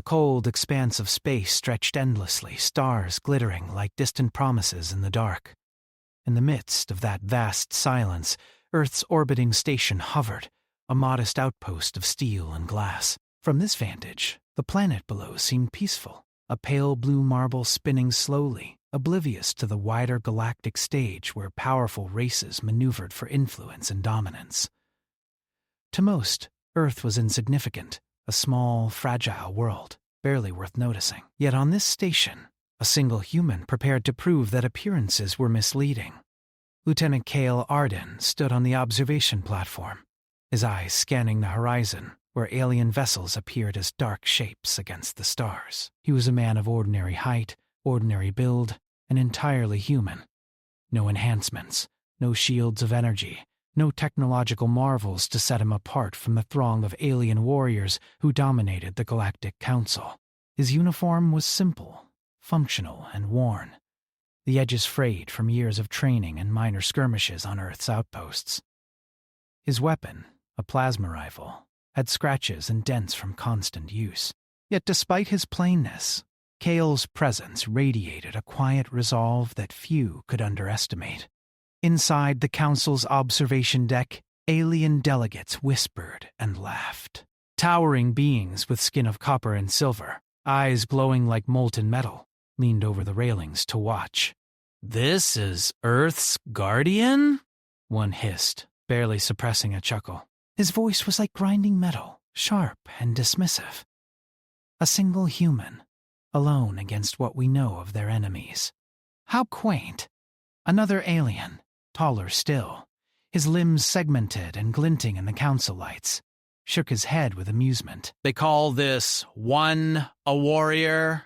cold expanse of space stretched endlessly, stars glittering like distant promises in the dark. In the midst of that vast silence, Earth's orbiting station hovered, a modest outpost of steel and glass. From this vantage, the planet below seemed peaceful, a pale blue marble spinning slowly, oblivious to the wider galactic stage where powerful races maneuvered for influence and dominance. To most, Earth was insignificant, a small, fragile world, barely worth noticing. Yet on this station, a single human prepared to prove that appearances were misleading. Lieutenant Cale Arden stood on the observation platform, his eyes scanning the horizon, where alien vessels appeared as dark shapes against the stars. He was a man of ordinary height, ordinary build, and entirely human. No enhancements, no shields of energy, no technological marvels to set him apart from the throng of alien warriors who dominated the Galactic Council. His uniform was simple, functional, and worn, the edges frayed from years of training and minor skirmishes on Earth's outposts. His weapon, a plasma rifle, had scratches and dents from constant use. Yet despite his plainness, Cale's presence radiated a quiet resolve that few could underestimate. Inside the Council's observation deck, alien delegates whispered and laughed. Towering beings with skin of copper and silver, eyes glowing like molten metal, leaned over the railings to watch. "This is Earth's guardian?" one hissed, barely suppressing a chuckle. His voice was like grinding metal, sharp and dismissive. A single human, alone against what we know of their enemies. How quaint. Another alien, taller still, his limbs segmented and glinting in the council lights, shook his head with amusement. "They call this one a warrior?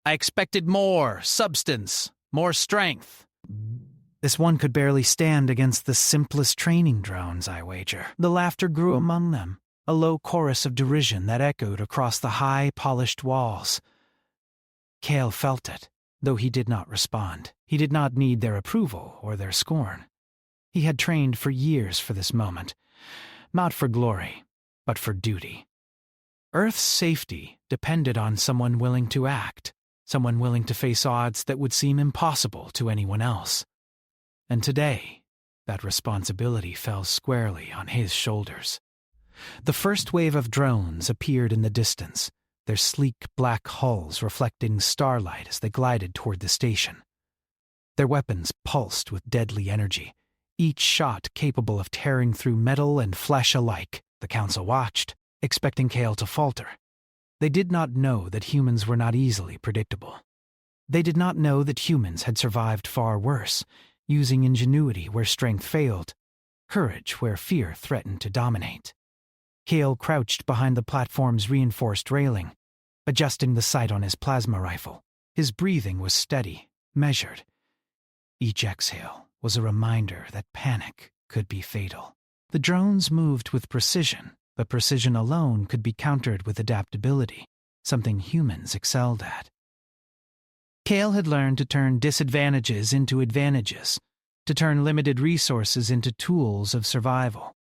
I expected more substance, more strength." This one could barely stand against the simplest training drones, I wager. The laughter grew among them, a low chorus of derision that echoed across the high, polished walls. Cale felt it, though he did not respond. He did not need their approval or their scorn. He had trained for years for this moment, not for glory, but for duty. Earth's safety depended on someone willing to act, someone willing to face odds that would seem impossible to anyone else. And today, that responsibility fell squarely on his shoulders. The first wave of drones appeared in the distance, their sleek black hulls reflecting starlight as they glided toward the station. Their weapons pulsed with deadly energy, each shot capable of tearing through metal and flesh alike. The Council watched, expecting Cale to falter. They did not know that humans were not easily predictable. They did not know that humans had survived far worse, using ingenuity where strength failed, courage where fear threatened to dominate. Cale crouched behind the platform's reinforced railing, adjusting the sight on his plasma rifle. His breathing was steady, measured. Each exhale was a reminder that panic could be fatal. The drones moved with precision, but precision alone could be countered with adaptability, something humans excelled at. Cale had learned to turn disadvantages into advantages, to turn limited resources into tools of survival.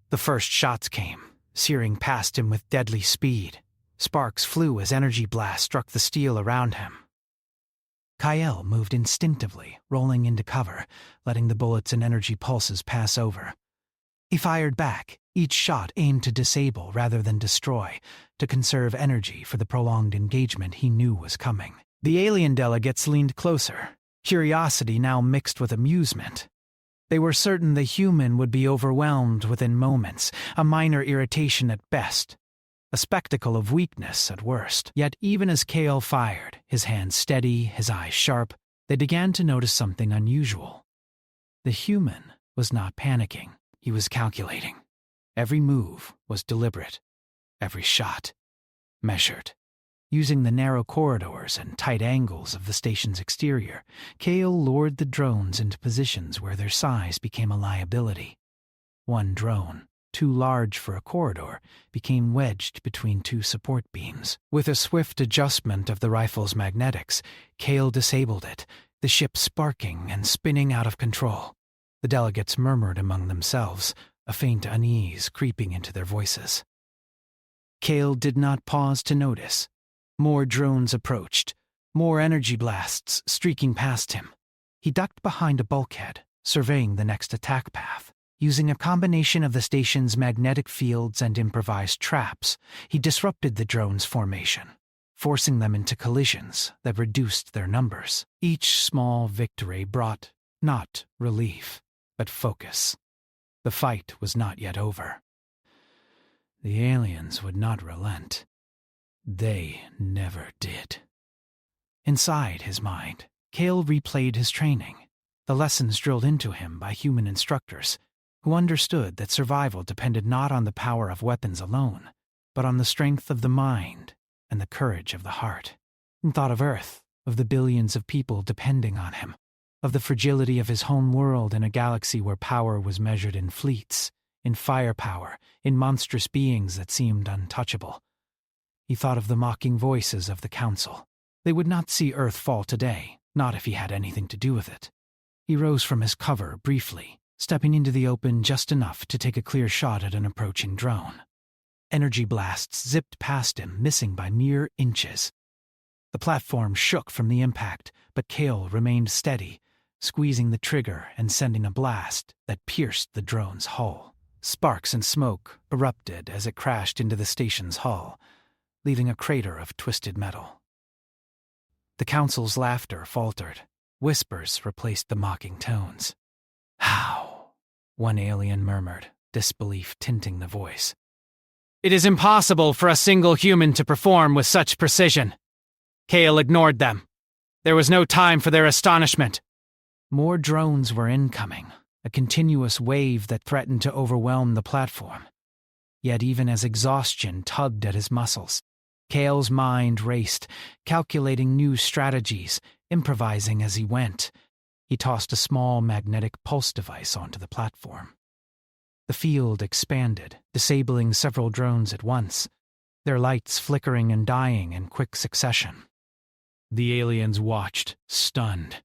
The first shots came, searing past him with deadly speed. Sparks flew as energy blasts struck the steel around him. Cale moved instinctively, rolling into cover, letting the bullets and energy pulses pass over. He fired back, each shot aimed to disable rather than destroy, to conserve energy for the prolonged engagement he knew was coming. The alien delegates leaned closer, curiosity now mixed with amusement. They were certain the human would be overwhelmed within moments, a minor irritation at best, a spectacle of weakness at worst. Yet even as Cale fired, his hands steady, his eyes sharp, they began to notice something unusual. The human was not panicking. He was calculating. Every move was deliberate. Every shot measured. Using the narrow corridors and tight angles of the station's exterior, Cale lured the drones into positions where their size became a liability. One drone, too large for a corridor, became wedged between two support beams. With a swift adjustment of the rifle's magnetics, Cale disabled it, the ship sparking and spinning out of control. The delegates murmured among themselves, a faint unease creeping into their voices. Kale did not pause to notice. More drones approached, more energy blasts streaking past him. He ducked behind a bulkhead, surveying the next attack path. Using a combination of the station's magnetic fields and improvised traps, he disrupted the drones' formation, forcing them into collisions that reduced their numbers. Each small victory brought not relief, but focus. The fight was not yet over. The aliens would not relent. They never did. Inside his mind, Kale replayed his training, the lessons drilled into him by human instructors who understood that survival depended not on the power of weapons alone, but on the strength of the mind and the courage of the heart. He thought of Earth, of the billions of people depending on him, of the fragility of his home world in a galaxy where power was measured in fleets, in firepower, in monstrous beings that seemed untouchable. He thought of the mocking voices of the Council. They would not see Earth fall today, not if he had anything to do with it. He rose from his cover briefly, stepping into the open just enough to take a clear shot at an approaching drone. Energy blasts zipped past him, missing by mere inches. The platform shook from the impact, but Kale remained steady, squeezing the trigger and sending a blast that pierced the drone's hull. Sparks and smoke erupted as it crashed into the station's hull, leaving a crater of twisted metal. The Council's laughter faltered. Whispers replaced the mocking tones. "How?" one alien murmured, disbelief tinting the voice. "It is impossible for a single human to perform with such precision." Kale ignored them. There was no time for their astonishment. More drones were incoming, a continuous wave that threatened to overwhelm the platform. Yet even as exhaustion tugged at his muscles, Kale's mind raced, calculating new strategies, improvising as he went. He tossed a small magnetic pulse device onto the platform. The field expanded, disabling several drones at once, their lights flickering and dying in quick succession. The aliens watched, stunned.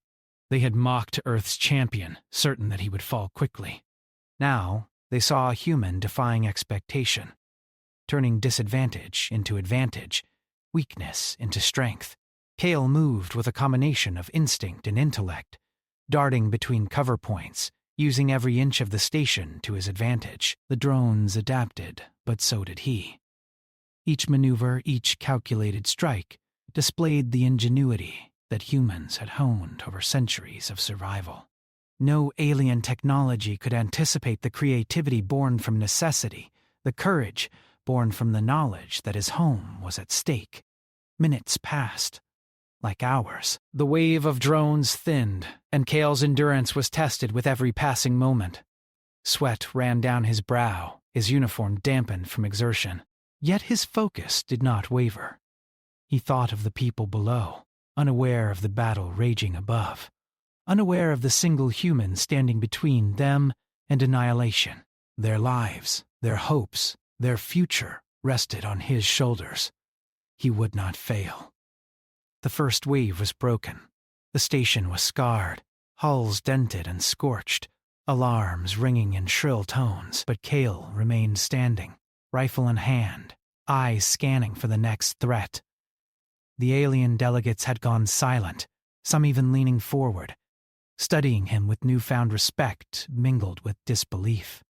They had mocked Earth's champion, certain that he would fall quickly. Now, they saw a human defying expectation, turning disadvantage into advantage, weakness into strength. Kale moved with a combination of instinct and intellect, darting between cover points, using every inch of the station to his advantage. The drones adapted, but so did he. Each maneuver, each calculated strike, displayed the ingenuity that humans had honed over centuries of survival. No alien technology could anticipate the creativity born from necessity, the courage born from the knowledge that his home was at stake. Minutes passed, like hours. The wave of drones thinned, and Kale's endurance was tested with every passing moment. Sweat ran down his brow, his uniform dampened from exertion. Yet his focus did not waver. He thought of the people below, unaware of the battle raging above, unaware of the single human standing between them and annihilation. Their lives, their hopes, their future rested on his shoulders. He would not fail. The first wave was broken. The station was scarred, hulls dented and scorched, alarms ringing in shrill tones, but Kale remained standing, rifle in hand, eyes scanning for the next threat. The alien delegates had gone silent, some even leaning forward, studying him with newfound respect mingled with disbelief.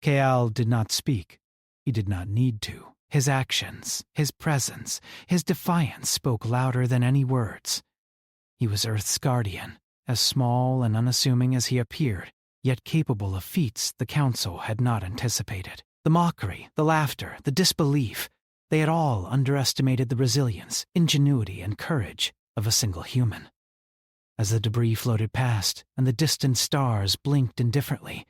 Kale did not speak. He did not need to. His actions, his presence, his defiance spoke louder than any words. He was Earth's guardian, as small and unassuming as he appeared, yet capable of feats the Council had not anticipated. The mockery, the laughter, the disbelief, they had all underestimated the resilience, ingenuity, and courage of a single human. As the debris floated past and the distant stars blinked indifferently,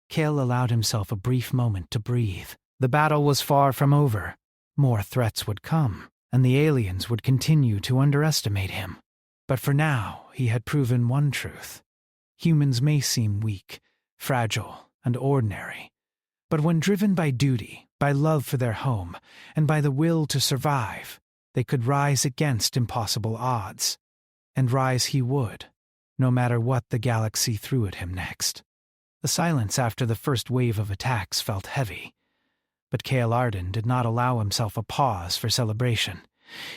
Kale allowed himself a brief moment to breathe. The battle was far from over. More threats would come, and the aliens would continue to underestimate him. But for now, he had proven one truth. Humans may seem weak, fragile, and ordinary, but when driven by duty, by love for their home, and by the will to survive, they could rise against impossible odds. And rise he would, no matter what the galaxy threw at him next. The silence after the first wave of attacks felt heavy, But Cale Arden did not allow himself a pause for celebration.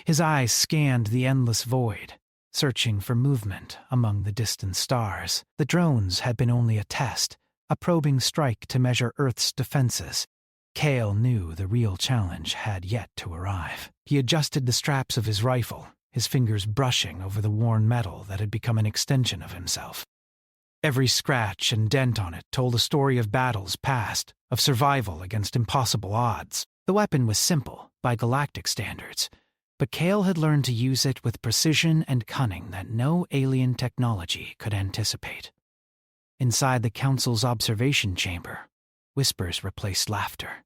His eyes scanned the endless void, searching for movement among the distant stars. The drones had been only a test, a probing strike to measure Earth's defenses. Cale knew the real challenge had yet to arrive. He adjusted the straps of his rifle, his fingers brushing over the worn metal that had become an extension of himself. Every scratch and dent on it told a story of battles past, of survival against impossible odds. The weapon was simple, by galactic standards, but Cale had learned to use it with precision and cunning that no alien technology could anticipate. Inside the Council's observation chamber, whispers replaced laughter.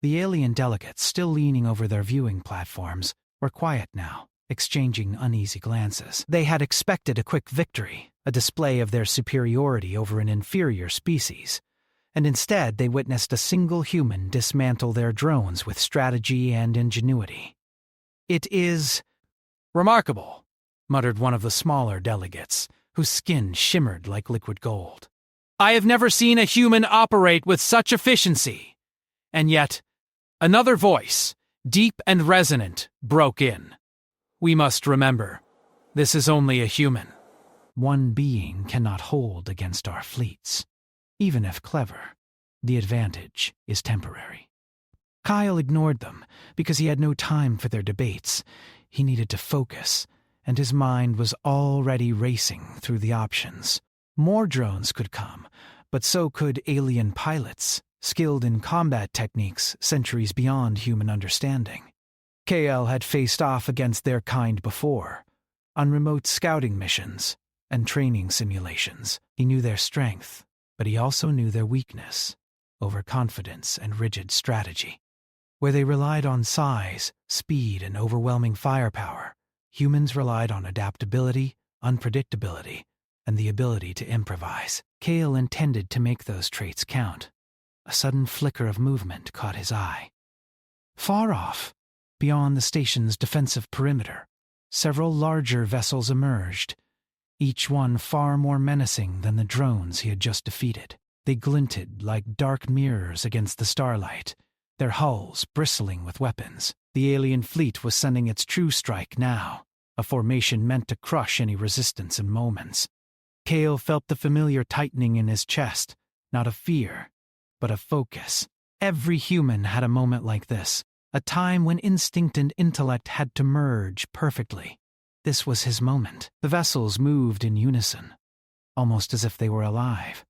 The alien delegates, still leaning over their viewing platforms, were quiet now, exchanging uneasy glances. They had expected a quick victory, a display of their superiority over an inferior species, and instead they witnessed a single human dismantle their drones with strategy and ingenuity. "It is remarkable," muttered one of the smaller delegates, whose skin shimmered like liquid gold. "I have never seen a human operate with such efficiency." And yet, another voice, deep and resonant, broke in. "We must remember, this is only a human. One being cannot hold against our fleets. Even if clever, the advantage is temporary." Kyle ignored them because he had no time for their debates. He needed to focus, and his mind was already racing through the options. More drones could come, but so could alien pilots, skilled in combat techniques centuries beyond human understanding. Cale had faced off against their kind before, on remote scouting missions and training simulations. He knew their strength, but he also knew their weakness, overconfidence and rigid strategy. Where they relied on size, speed, and overwhelming firepower, humans relied on adaptability, unpredictability, and the ability to improvise. Cale intended to make those traits count. A sudden flicker of movement caught his eye. Far off, beyond the station's defensive perimeter, several larger vessels emerged, each one far more menacing than the drones he had just defeated. They glinted like dark mirrors against the starlight, their hulls bristling with weapons. The alien fleet was sending its true strike now, a formation meant to crush any resistance in moments. Cale felt the familiar tightening in his chest, not of fear, but of focus. Every human had a moment like this, a time when instinct and intellect had to merge perfectly. This was his moment. The vessels moved in unison, almost as if they were alive,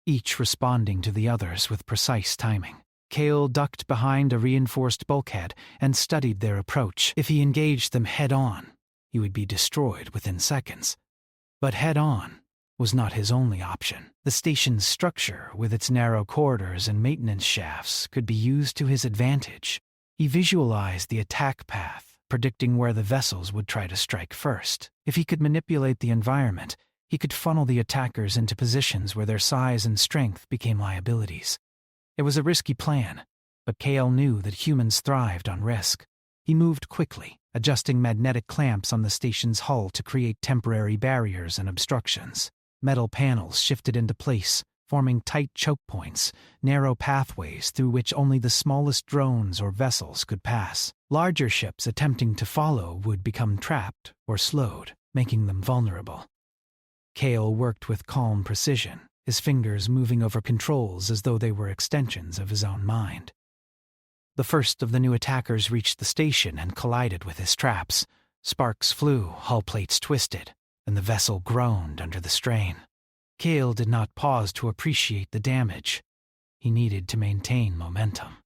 each responding to the others with precise timing. Cale ducked behind a reinforced bulkhead and studied their approach. If he engaged them head-on, he would be destroyed within seconds. But head-on was not his only option. The station's structure, with its narrow corridors and maintenance shafts, could be used to his advantage. He visualized the attack path, predicting where the vessels would try to strike first. If he could manipulate the environment, he could funnel the attackers into positions where their size and strength became liabilities. It was a risky plan, but Cale knew that humans thrived on risk. He moved quickly, adjusting magnetic clamps on the station's hull to create temporary barriers and obstructions. Metal panels shifted into place, forming tight choke points, narrow pathways through which only the smallest drones or vessels could pass. Larger ships attempting to follow would become trapped or slowed, making them vulnerable. Cale worked with calm precision, his fingers moving over controls as though they were extensions of his own mind. The first of the new attackers reached the station and collided with his traps. Sparks flew, hull plates twisted, and the vessel groaned under the strain. Cale did not pause to appreciate the damage. He needed to maintain momentum.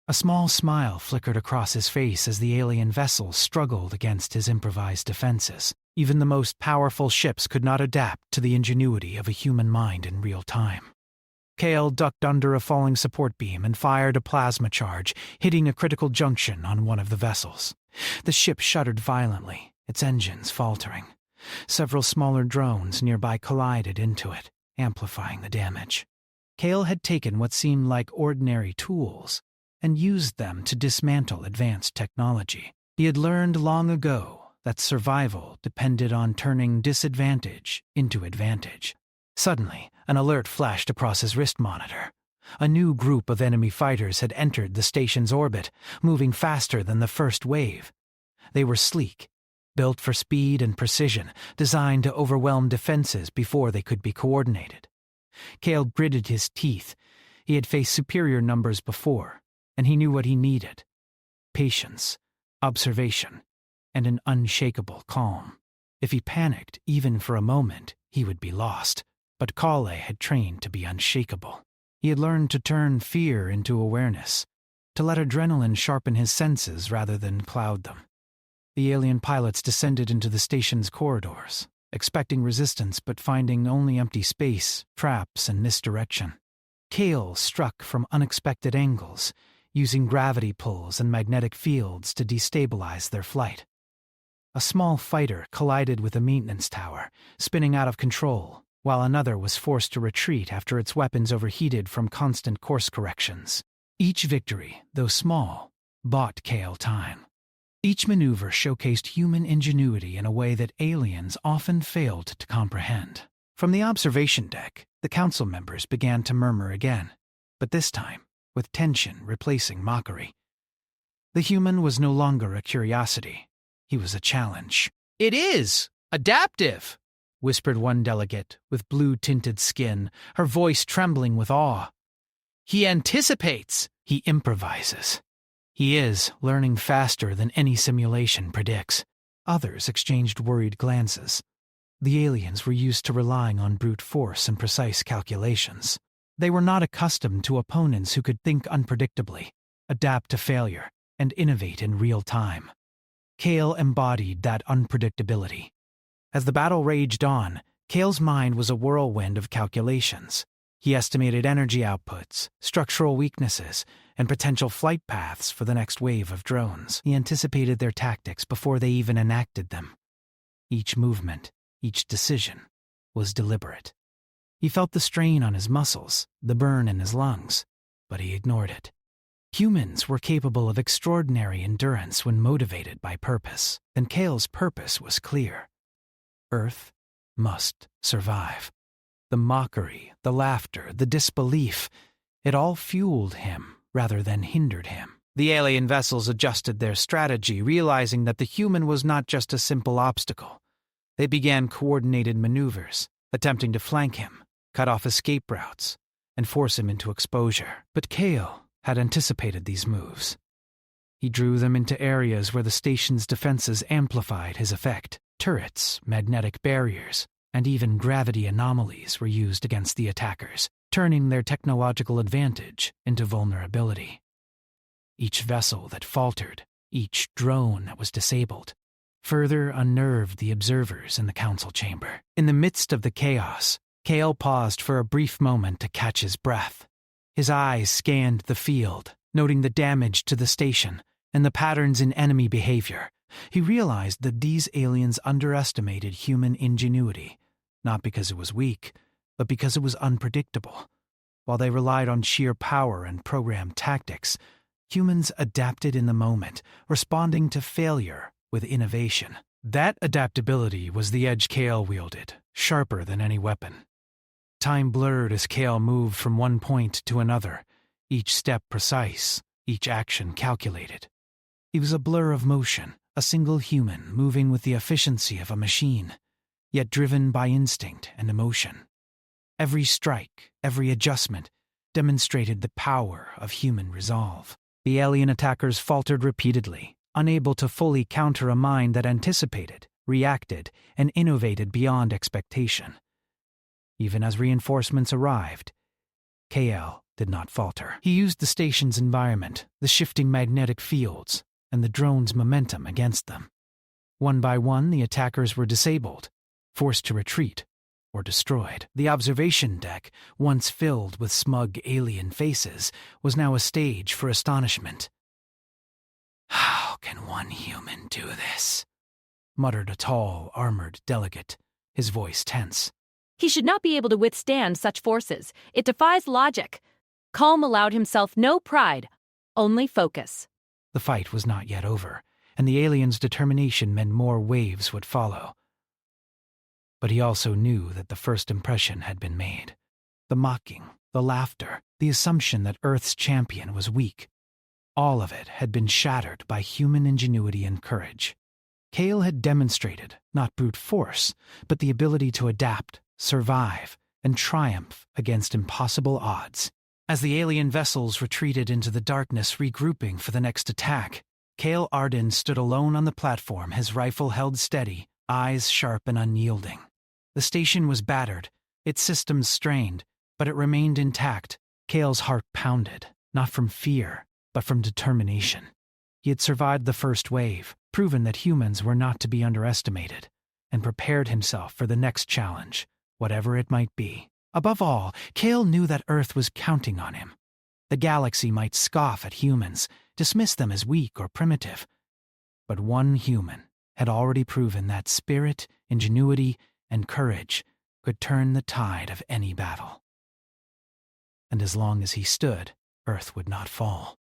A small smile flickered across his face as the alien vessel struggled against his improvised defenses. Even the most powerful ships could not adapt to the ingenuity of a human mind in real time. Cale ducked under a falling support beam and fired a plasma charge, hitting a critical junction on one of the vessels. The ship shuddered violently, its engines faltering. Several smaller drones nearby collided into it, amplifying the damage. Cale had taken what seemed like ordinary tools and used them to dismantle advanced technology. He had learned long ago that survival depended on turning disadvantage into advantage. Suddenly, an alert flashed across his wrist monitor. A new group of enemy fighters had entered the station's orbit, moving faster than the first wave. They were sleek, built for speed and precision, designed to overwhelm defenses before they could be coordinated. Cale gritted his teeth. He had faced superior numbers before, and he knew what he needed: patience, observation, and an unshakable calm. If he panicked, even for a moment, he would be lost. But Kale had trained to be unshakable. He had learned to turn fear into awareness, to let adrenaline sharpen his senses rather than cloud them. The alien pilots descended into the station's corridors, expecting resistance but finding only empty space, traps, and misdirection. Cale struck from unexpected angles, using gravity pulls and magnetic fields to destabilize their flight. A small fighter collided with a maintenance tower, spinning out of control, while another was forced to retreat after its weapons overheated from constant course corrections. Each victory, though small, bought Cale time. Each maneuver showcased human ingenuity in a way that aliens often failed to comprehend. From the observation deck, the council members began to murmur again, but this time with tension replacing mockery. The human was no longer a curiosity. He was a challenge. "It is adaptive," whispered one delegate with blue-tinted skin, her voice trembling with awe. "He anticipates. He improvises. He is learning faster than any simulation predicts." Others exchanged worried glances. The aliens were used to relying on brute force and precise calculations. They were not accustomed to opponents who could think unpredictably, adapt to failure, and innovate in real time. Cale embodied that unpredictability. As the battle raged on, Cale's mind was a whirlwind of calculations. He estimated energy outputs, structural weaknesses, and potential flight paths for the next wave of drones. He anticipated their tactics before they even enacted them. Each movement, each decision, was deliberate. He felt the strain on his muscles, the burn in his lungs, but he ignored it. Humans were capable of extraordinary endurance when motivated by purpose, and Cale's purpose was clear. Earth must survive. The mockery, the laughter, the disbelief, it all fueled him rather than hindered him. The alien vessels adjusted their strategy, realizing that the human was not just a simple obstacle. They began coordinated maneuvers, attempting to flank him, cut off escape routes, and force him into exposure. But Cale had anticipated these moves. He drew them into areas where the station's defenses amplified his effect. Turrets, magnetic barriers, and even gravity anomalies were used against the attackers, turning their technological advantage into vulnerability. Each vessel that faltered, each drone that was disabled, further unnerved the observers in the council chamber. In the midst of the chaos, Cale paused for a brief moment to catch his breath. His eyes scanned the field, noting the damage to the station and the patterns in enemy behavior. He realized that these aliens underestimated human ingenuity, not because it was weak, but because it was unpredictable. While they relied on sheer power and programmed tactics, humans adapted in the moment, responding to failure with innovation. That adaptability was the edge Cale wielded, sharper than any weapon. Time blurred as Cale moved from one point to another, each step precise, each action calculated. He was a blur of motion, a single human moving with the efficiency of a machine, yet driven by instinct and emotion. Every strike, every adjustment, demonstrated the power of human resolve. The alien attackers faltered repeatedly, unable to fully counter a mind that anticipated, reacted, and innovated beyond expectation. Even as reinforcements arrived, Cale did not falter. He used the station's environment, the shifting magnetic fields, and the drone's momentum against them. One by one, the attackers were disabled, forced to retreat, or destroyed. The observation deck, once filled with smug alien faces, was now a stage for astonishment. "How can one human do this?" muttered a tall, armored delegate, his voice tense. "He should not be able to withstand such forces. It defies logic." Calm allowed himself no pride, only focus. The fight was not yet over, and the alien's determination meant more waves would follow. But he also knew that the first impression had been made. The mocking, the laughter, the assumption that Earth's champion was weak. All of it had been shattered by human ingenuity and courage. Kale had demonstrated, not brute force, but the ability to adapt, survive, and triumph against impossible odds. As the alien vessels retreated into the darkness, regrouping for the next attack, Kale Arden stood alone on the platform, his rifle held steady, eyes sharp and unyielding. The station was battered, its systems strained, but it remained intact. Kale's heart pounded, not from fear, but from determination. He had survived the first wave, proven that humans were not to be underestimated, and prepared himself for the next challenge, whatever it might be. Above all, Kale knew that Earth was counting on him. The galaxy might scoff at humans, dismiss them as weak or primitive. But one human had already proven that spirit, ingenuity, and courage could turn the tide of any battle. And as long as he stood, Earth would not fall.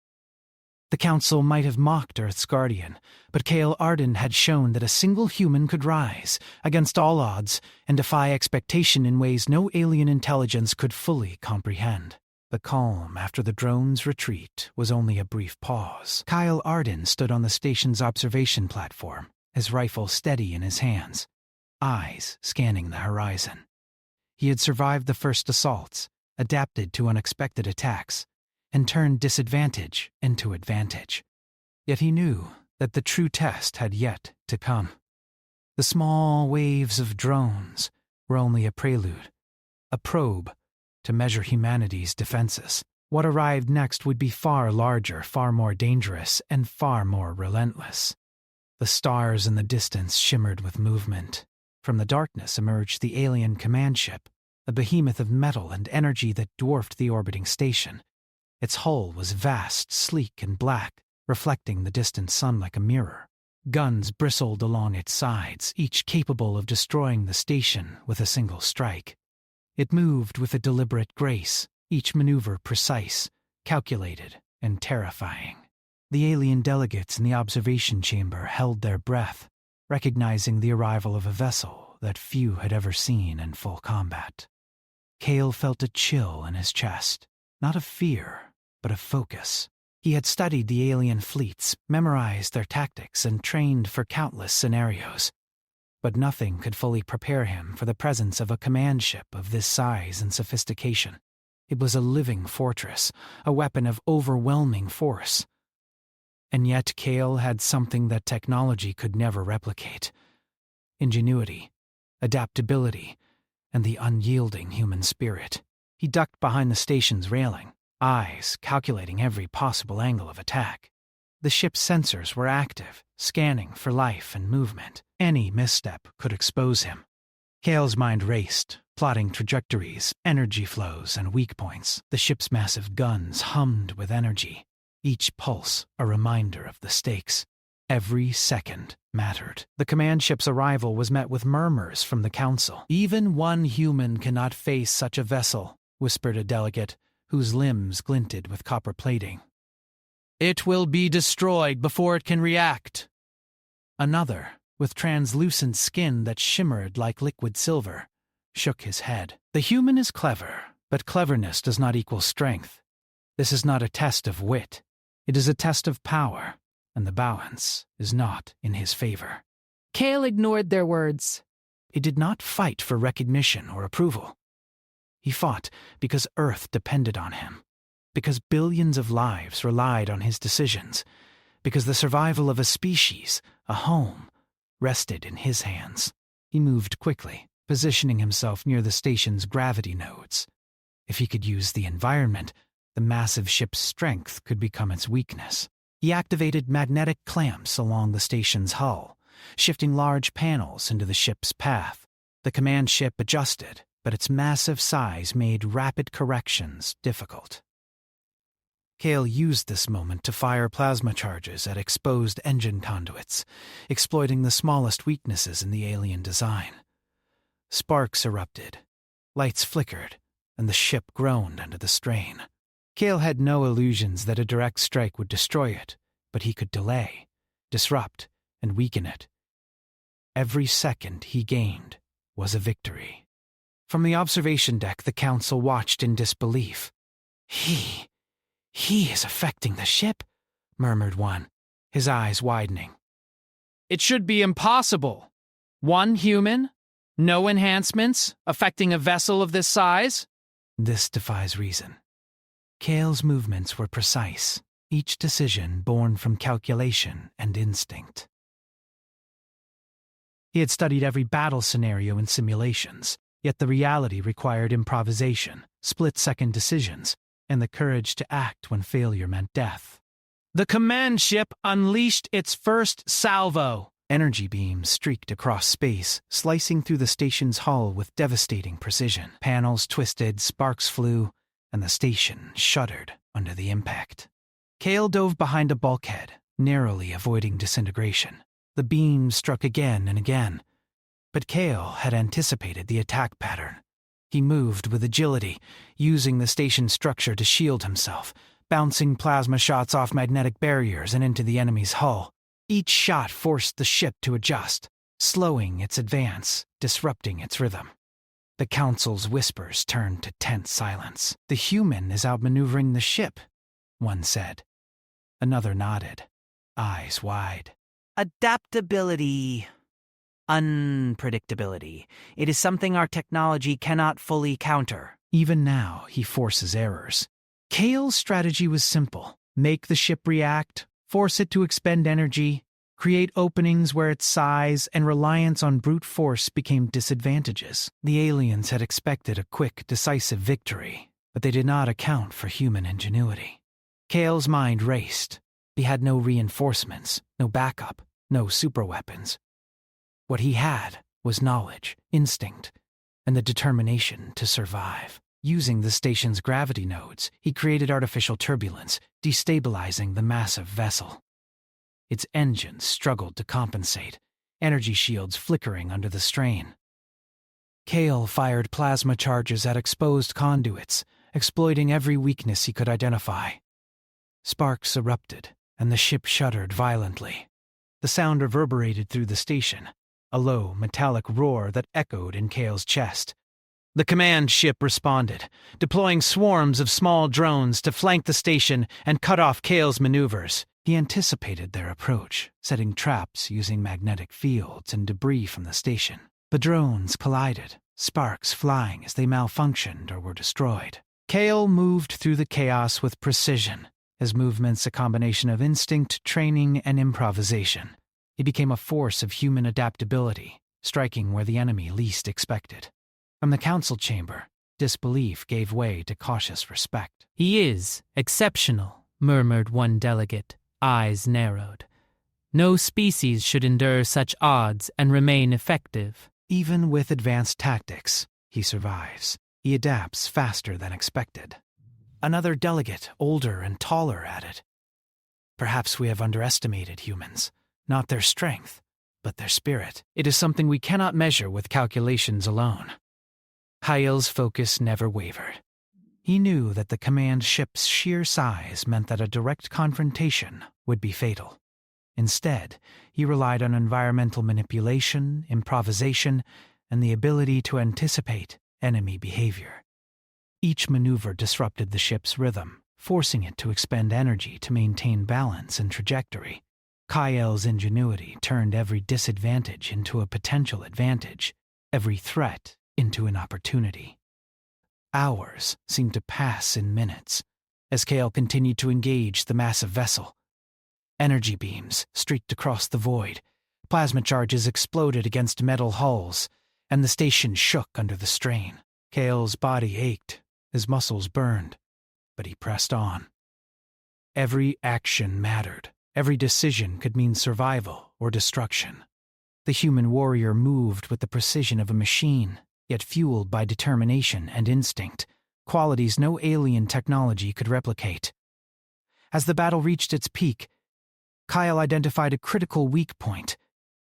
The Council might have mocked Earth's guardian, but Kale Arden had shown that a single human could rise, against all odds, and defy expectation in ways no alien intelligence could fully comprehend. The calm after the drone's retreat was only a brief pause. Kyle Arden stood on the station's observation platform, his rifle steady in his hands, eyes scanning the horizon. He had survived the first assaults, adapted to unexpected attacks, and turned disadvantage into advantage. Yet he knew that the true test had yet to come. The small waves of drones were only a prelude, a probe to measure humanity's defenses. What arrived next would be far larger, far more dangerous, and far more relentless. The stars in the distance shimmered with movement. From the darkness emerged the alien command ship, a behemoth of metal and energy that dwarfed the orbiting station. Its hull was vast, sleek, and black, reflecting the distant sun like a mirror. Guns bristled along its sides, each capable of destroying the station with a single strike. It moved with a deliberate grace, each maneuver precise, calculated, and terrifying. The alien delegates in the observation chamber held their breath, recognizing the arrival of a vessel that few had ever seen in full combat. Kale felt a chill in his chest, not of fear, but of focus. He had studied the alien fleets, memorized their tactics, and trained for countless scenarios. But nothing could fully prepare him for the presence of a command ship of this size and sophistication. It was a living fortress, a weapon of overwhelming force. And yet Kale had something that technology could never replicate: ingenuity, adaptability, and the unyielding human spirit. He ducked behind the station's railing, eyes calculating every possible angle of attack. The ship's sensors were active, scanning for life and movement. Any misstep could expose him. Kale's mind raced, plotting trajectories, energy flows, and weak points. The ship's massive guns hummed with energy, each pulse a reminder of the stakes. Every second mattered. The command ship's arrival was met with murmurs from the council. "Even one human cannot face such a vessel," whispered a delegate, whose limbs glinted with copper plating. "It will be destroyed before it can react." Another, with translucent skin that shimmered like liquid silver, shook his head. "The human is clever, but cleverness does not equal strength. This is not a test of wit. It is a test of power, and the balance is not in his favor." Kale ignored their words. He did not fight for recognition or approval. He fought because Earth depended on him, because billions of lives relied on his decisions, because the survival of a species, a home, rested in his hands. He moved quickly, positioning himself near the station's gravity nodes. If he could use the environment, the massive ship's strength could become its weakness. He activated magnetic clamps along the station's hull, shifting large panels into the ship's path. The command ship adjusted, but its massive size made rapid corrections difficult. Kale used this moment to fire plasma charges at exposed engine conduits, exploiting the smallest weaknesses in the alien design. Sparks erupted, lights flickered, and the ship groaned under the strain. Kale had no illusions that a direct strike would destroy it, but he could delay, disrupt, and weaken it. Every second he gained was a victory. From the observation deck, the council watched in disbelief. He is affecting the ship, murmured one, his eyes widening. It should be impossible. One human? No enhancements? Affecting a vessel of this size? This defies reason. Kale's movements were precise, each decision born from calculation and instinct. He had studied every battle scenario in simulations, yet the reality required improvisation, split-second decisions, and the courage to act when failure meant death. The command ship unleashed its first salvo. Energy beams streaked across space, slicing through the station's hull with devastating precision. Panels twisted, sparks flew, and the station shuddered under the impact. Kale dove behind a bulkhead, narrowly avoiding disintegration. The beams struck again and again, but Kale had anticipated the attack pattern. He moved with agility, using the station's structure to shield himself, bouncing plasma shots off magnetic barriers and into the enemy's hull. Each shot forced the ship to adjust, slowing its advance, disrupting its rhythm. The council's whispers turned to tense silence. The human is outmaneuvering the ship, one said. Another nodded, eyes wide. Adaptability. Unpredictability. It is something our technology cannot fully counter. Even now, he forces errors. Kale's strategy was simple. Make the ship react, force it to expend energy, create openings where its size and reliance on brute force became disadvantages. The aliens had expected a quick, decisive victory, but they did not account for human ingenuity. Kale's mind raced. He had no reinforcements, no backup, no superweapons. What he had was knowledge, instinct, and the determination to survive. Using the station's gravity nodes, he created artificial turbulence, destabilizing the massive vessel. Its engines struggled to compensate, energy shields flickering under the strain. Kale fired plasma charges at exposed conduits, exploiting every weakness he could identify. Sparks erupted, and the ship shuddered violently. The sound reverberated through the station, a low, metallic roar that echoed in Kale's chest. The command ship responded, deploying swarms of small drones to flank the station and cut off Kale's maneuvers. He anticipated their approach, setting traps using magnetic fields and debris from the station. The drones collided, sparks flying as they malfunctioned or were destroyed. Kale moved through the chaos with precision, his movements a combination of instinct, training, and improvisation. He became a force of human adaptability, striking where the enemy least expected. From the council chamber, disbelief gave way to cautious respect. "He is exceptional," murmured one delegate, eyes narrowed. "No species should endure such odds and remain effective." Even with advanced tactics, he survives. He adapts faster than expected. Another delegate, older and taller, added, "Perhaps we have underestimated humans. Not their strength, but their spirit. It is something we cannot measure with calculations alone." Kale's focus never wavered. He knew that the command ship's sheer size meant that a direct confrontation would be fatal. Instead, he relied on environmental manipulation, improvisation, and the ability to anticipate enemy behavior. Each maneuver disrupted the ship's rhythm, forcing it to expend energy to maintain balance and trajectory. Kale's ingenuity turned every disadvantage into a potential advantage, every threat into an opportunity. Hours seemed to pass in minutes as Kale continued to engage the massive vessel. Energy beams streaked across the void, plasma charges exploded against metal hulls, and the station shook under the strain. Kale's body ached, his muscles burned, but he pressed on. Every action mattered. Every decision could mean survival or destruction. The human warrior moved with the precision of a machine, yet fueled by determination and instinct, qualities no alien technology could replicate. As the battle reached its peak, Kyle identified a critical weak point,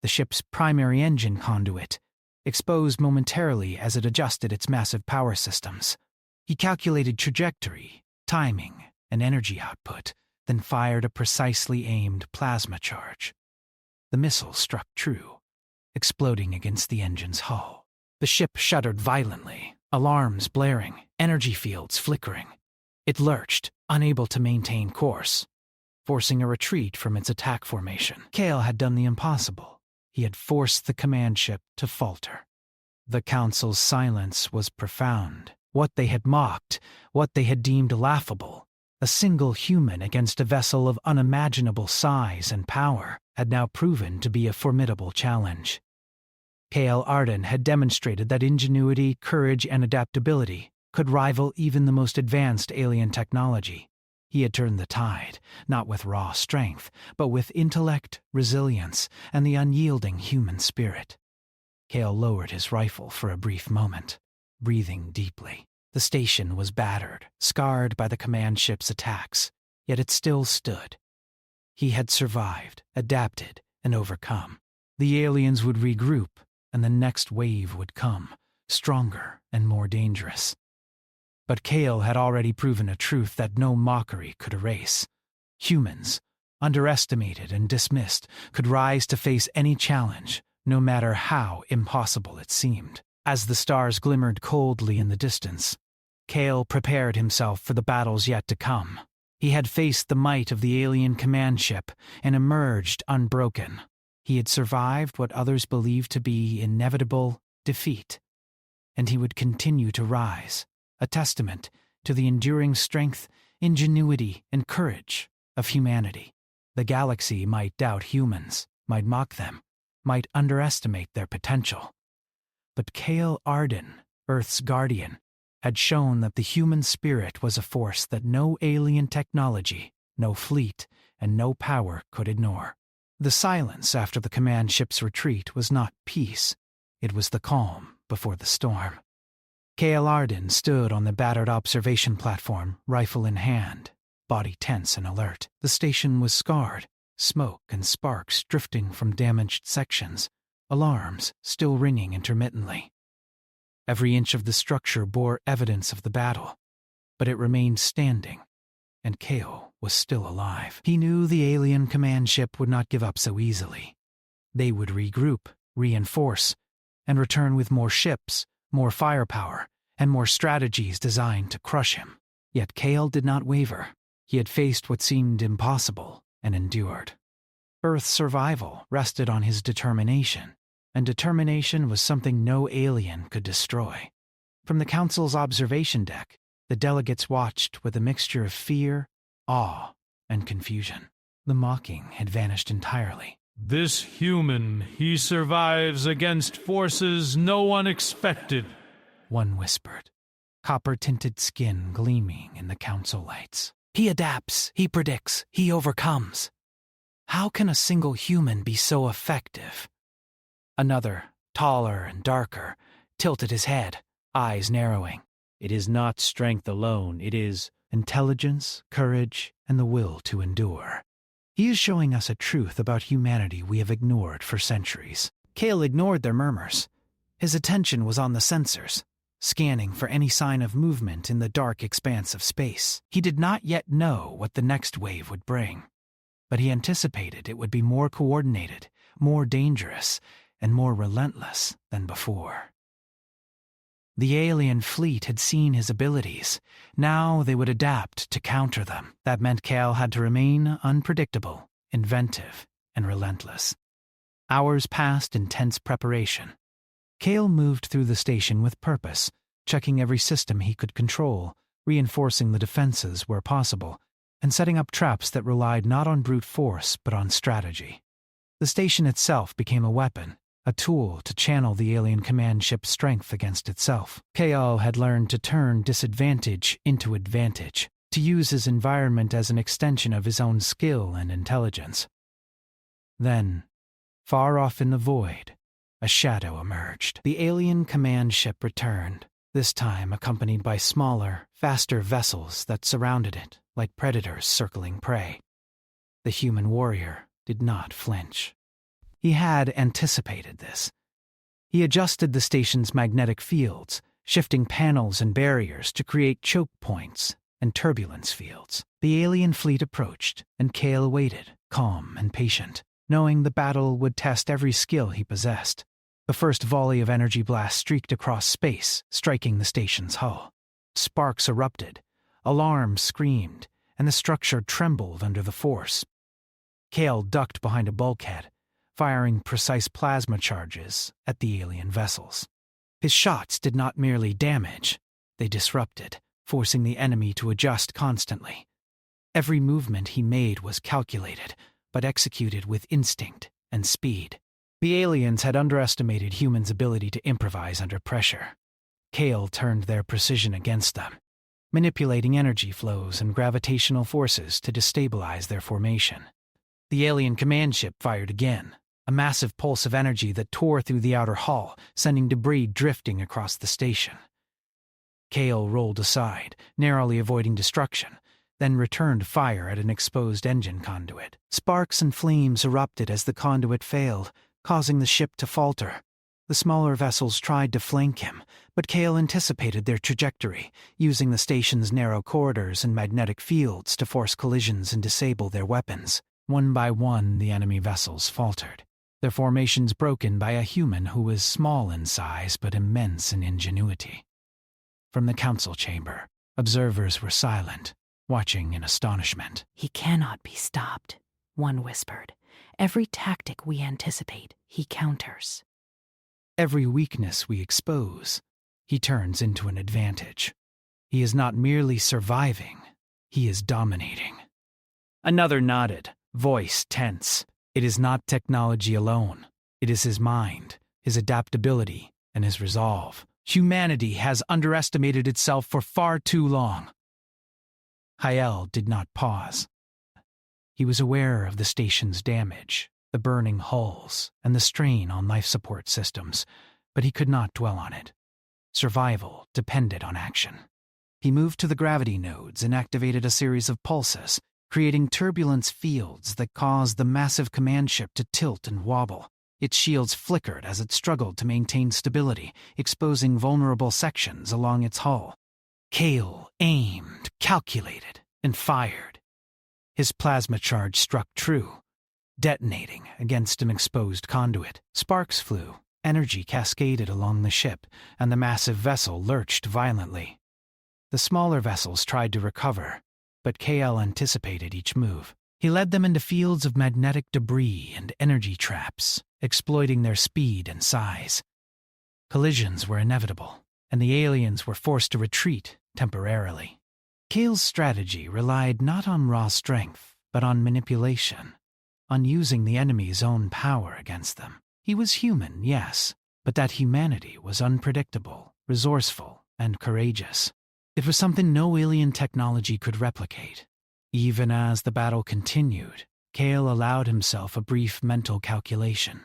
the ship's primary engine conduit, exposed momentarily as it adjusted its massive power systems. He calculated trajectory, timing, and energy output, then fired a precisely aimed plasma charge. The missile struck true, exploding against the engine's hull. The ship shuddered violently, alarms blaring, energy fields flickering. It lurched, unable to maintain course, forcing a retreat from its attack formation. Kale had done the impossible. He had forced the command ship to falter. The Council's silence was profound. What they had mocked, what they had deemed laughable, a single human against a vessel of unimaginable size and power, had now proven to be a formidable challenge. Kale Arden had demonstrated that ingenuity, courage, and adaptability could rival even the most advanced alien technology. He had turned the tide, not with raw strength, but with intellect, resilience, and the unyielding human spirit. Kale lowered his rifle for a brief moment, breathing deeply. The station was battered, scarred by the command ship's attacks, yet it still stood. He had survived, adapted, and overcome. The aliens would regroup, and the next wave would come, stronger and more dangerous. But Kale had already proven a truth that no mockery could erase. Humans, underestimated and dismissed, could rise to face any challenge, no matter how impossible it seemed. As the stars glimmered coldly in the distance, Kale prepared himself for the battles yet to come. He had faced the might of the alien command ship and emerged unbroken. He had survived what others believed to be inevitable defeat, and he would continue to rise, a testament to the enduring strength, ingenuity, and courage of humanity. The galaxy might doubt humans, might mock them, might underestimate their potential. But Kale Arden, Earth's guardian, had shown that the human spirit was a force that no alien technology, no fleet, and no power could ignore. The silence after the command ship's retreat was not peace. It was the calm before the storm. Kale Arden stood on the battered observation platform, rifle in hand, body tense and alert. The station was scarred, smoke and sparks drifting from damaged sections, alarms still ringing intermittently. Every inch of the structure bore evidence of the battle, but it remained standing, and Kale was still alive. He knew the alien command ship would not give up so easily. They would regroup, reinforce, and return with more ships, more firepower, and more strategies designed to crush him. Yet Kale did not waver. He had faced what seemed impossible and endured. Earth's survival rested on his determination, and determination was something no alien could destroy. From the Council's observation deck, the delegates watched with a mixture of fear, awe, and confusion. The mocking had vanished entirely. "This human, he survives against forces no one expected," one whispered, copper-tinted skin gleaming in the council lights. "He adapts, he predicts, he overcomes. How can a single human be so effective?" Another, taller and darker, tilted his head, eyes narrowing. "It is not strength alone, it is intelligence, courage, and the will to endure. He is showing us a truth about humanity we have ignored for centuries." Kale ignored their murmurs. His attention was on the sensors, scanning for any sign of movement in the dark expanse of space. He did not yet know what the next wave would bring, but he anticipated it would be more coordinated, more dangerous, and more relentless than before. The alien fleet had seen his abilities. Now they would adapt to counter them. That meant Kale had to remain unpredictable, inventive, and relentless. Hours passed in tense preparation. Kale moved through the station with purpose, checking every system he could control, reinforcing the defenses where possible, and setting up traps that relied not on brute force but on strategy. The station itself became a weapon, a tool to channel the alien command ship's strength against itself. Kale had learned to turn disadvantage into advantage, to use his environment as an extension of his own skill and intelligence. Then, far off in the void, a shadow emerged. The alien command ship returned, this time accompanied by smaller, faster vessels that surrounded it like predators circling prey. The human warrior did not flinch. He had anticipated this. He adjusted the station's magnetic fields, shifting panels and barriers to create choke points and turbulence fields. The alien fleet approached, and Kale waited, calm and patient, knowing the battle would test every skill he possessed. The first volley of energy blasts streaked across space, striking the station's hull. Sparks erupted, alarms screamed, and the structure trembled under the force. Kale ducked behind a bulkhead, firing precise plasma charges at the alien vessels. His shots did not merely damage, they disrupted, forcing the enemy to adjust constantly. Every movement he made was calculated, but executed with instinct and speed. The aliens had underestimated humans' ability to improvise under pressure. Kale turned their precision against them, manipulating energy flows and gravitational forces to destabilize their formation. The alien command ship fired again, a massive pulse of energy that tore through the outer hull, sending debris drifting across the station. Kale rolled aside, narrowly avoiding destruction, then returned fire at an exposed engine conduit. Sparks and flames erupted as the conduit failed, causing the ship to falter. The smaller vessels tried to flank him, but Kale anticipated their trajectory, using the station's narrow corridors and magnetic fields to force collisions and disable their weapons. One by one, the enemy vessels faltered, their formations broken by a human who was small in size but immense in ingenuity. From the council chamber, observers were silent, watching in astonishment. "He cannot be stopped," one whispered. "Every tactic we anticipate, he counters." Every weakness we expose, he turns into an advantage. He is not merely surviving, he is dominating. Another nodded, voice tense. It is not technology alone. It is his mind, his adaptability, and his resolve. Humanity has underestimated itself for far too long. Hael did not pause. He was aware of the station's damage, the burning hulls, and the strain on life support systems, but he could not dwell on it. Survival depended on action. He moved to the gravity nodes and activated a series of pulses, creating turbulence fields that caused the massive command ship to tilt and wobble. Its shields flickered as it struggled to maintain stability, exposing vulnerable sections along its hull. Kale aimed, calculated, and fired. His plasma charge struck true, detonating against an exposed conduit. Sparks flew, energy cascaded along the ship, and the massive vessel lurched violently. The smaller vessels tried to recover, but Kale anticipated each move. He led them into fields of magnetic debris and energy traps, exploiting their speed and size. Collisions were inevitable, and the aliens were forced to retreat temporarily. Kale's strategy relied not on raw strength, but on manipulation, on using the enemy's own power against them. He was human, yes, but that humanity was unpredictable, resourceful, and courageous. It was something no alien technology could replicate. Even as the battle continued, Kale allowed himself a brief mental calculation.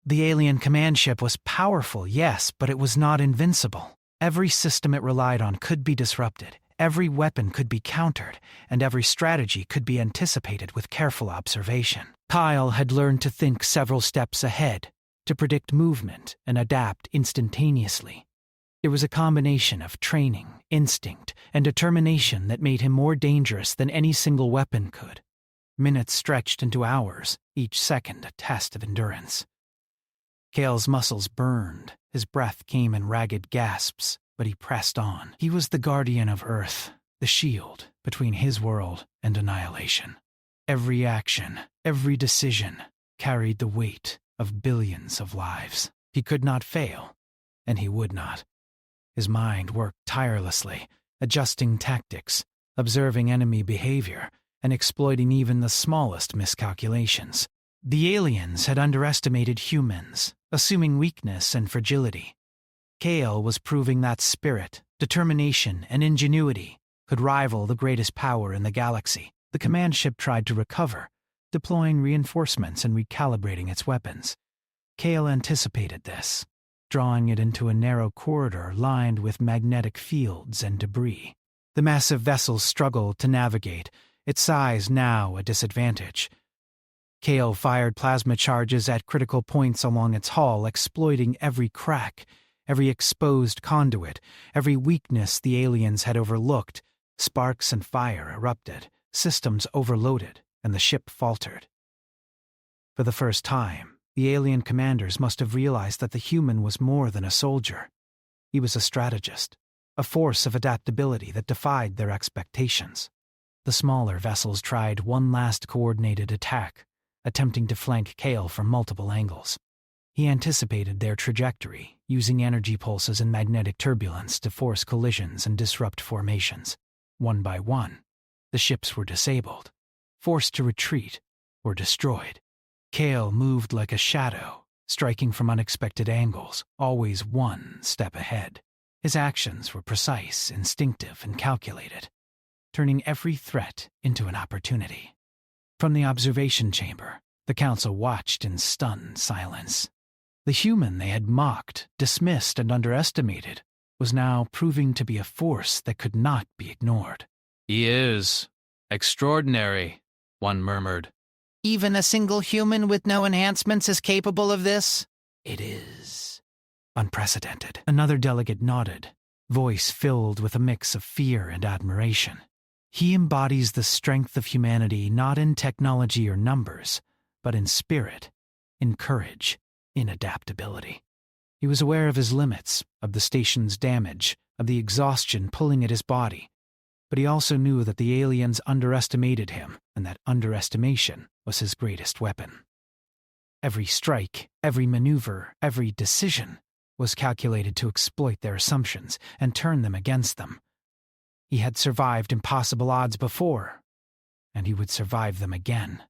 The alien command ship was powerful, yes, but it was not invincible. Every system it relied on could be disrupted, every weapon could be countered, and every strategy could be anticipated with careful observation. Kyle had learned to think several steps ahead, to predict movement and adapt instantaneously. It was a combination of training, instinct, and determination that made him more dangerous than any single weapon could. Minutes stretched into hours, each second a test of endurance. Kale's muscles burned, his breath came in ragged gasps, but he pressed on. He was the guardian of Earth, the shield between his world and annihilation. Every action, every decision, carried the weight of billions of lives. He could not fail, and he would not. His mind worked tirelessly, adjusting tactics, observing enemy behavior, and exploiting even the smallest miscalculations. The aliens had underestimated humans, assuming weakness and fragility. Kale was proving that spirit, determination, and ingenuity could rival the greatest power in the galaxy. The command ship tried to recover, deploying reinforcements and recalibrating its weapons. Kale anticipated this, drawing it into a narrow corridor lined with magnetic fields and debris. The massive vessel struggled to navigate, its size now a disadvantage. Kale fired plasma charges at critical points along its hull, exploiting every crack, every exposed conduit, every weakness the aliens had overlooked. Sparks and fire erupted, systems overloaded, and the ship faltered. For the first time, The alien commanders must have realized that the human was more than a soldier. He was a strategist, a force of adaptability that defied their expectations. The smaller vessels tried one last coordinated attack, attempting to flank Kale from multiple angles. He anticipated their trajectory, using energy pulses and magnetic turbulence to force collisions and disrupt formations. One by one, the ships were disabled, forced to retreat, or destroyed. Kale moved like a shadow, striking from unexpected angles, always one step ahead. His actions were precise, instinctive, and calculated, turning every threat into an opportunity. From the observation chamber, the council watched in stunned silence. The human they had mocked, dismissed, and underestimated was now proving to be a force that could not be ignored. "He is extraordinary," one murmured. "Even a single human with no enhancements is capable of this?" "It is unprecedented." Another delegate nodded, voice filled with a mix of fear and admiration. "He embodies the strength of humanity not in technology or numbers, but in spirit, in courage, in adaptability." He was aware of his limits, of the station's damage, of the exhaustion pulling at his body, but he also knew that the aliens underestimated him, and that underestimation was his greatest weapon. Every strike, every maneuver, every decision was calculated to exploit their assumptions and turn them against them. He had survived impossible odds before, and he would survive them again.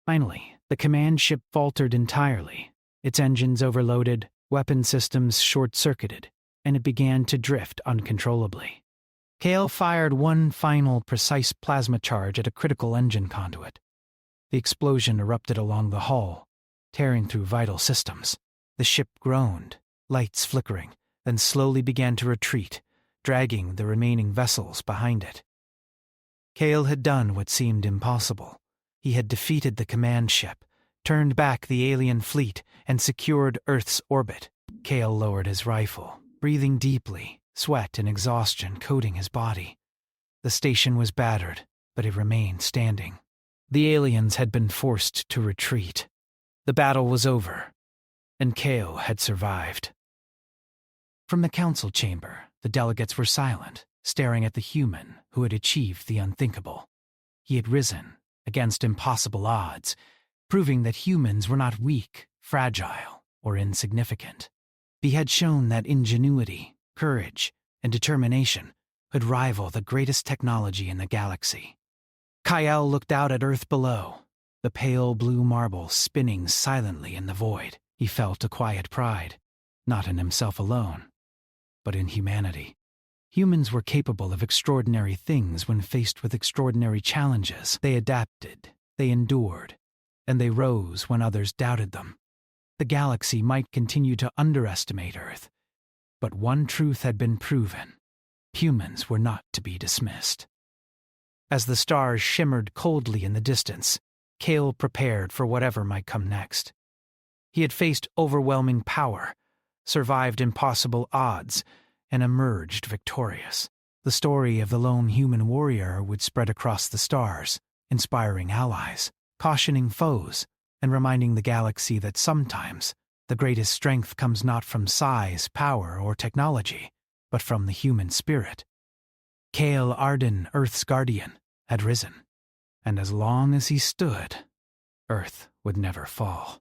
Finally, the command ship faltered entirely. Its engines overloaded, weapon systems short-circuited, and it began to drift uncontrollably. Kale fired one final precise plasma charge at a critical engine conduit. The explosion erupted along the hull, tearing through vital systems. The ship groaned, lights flickering, then slowly began to retreat, dragging the remaining vessels behind it. Kale had done what seemed impossible. He had defeated the command ship, turned back the alien fleet, and secured Earth's orbit. Kale lowered his rifle, breathing deeply, sweat and exhaustion coating his body. The station was battered, but it remained standing. The aliens had been forced to retreat. The battle was over, and Kale had survived. From the council chamber, the delegates were silent, staring at the human who had achieved the unthinkable. He had risen, against impossible odds, proving that humans were not weak, fragile, or insignificant. He had shown that ingenuity, courage, and determination could rival the greatest technology in the galaxy. Kyle looked out at Earth below, the pale blue marble spinning silently in the void. He felt a quiet pride, not in himself alone, but in humanity. Humans were capable of extraordinary things when faced with extraordinary challenges. They adapted, they endured, and they rose when others doubted them. The galaxy might continue to underestimate Earth, but one truth had been proven: humans were not to be dismissed. As the stars shimmered coldly in the distance, Kale prepared for whatever might come next. He had faced overwhelming power, survived impossible odds, and emerged victorious. The story of the lone human warrior would spread across the stars, inspiring allies, cautioning foes, and reminding the galaxy that sometimes the greatest strength comes not from size, power, or technology, but from the human spirit. Kale Arden, Earth's guardian, had risen, and as long as he stood, Earth would never fall.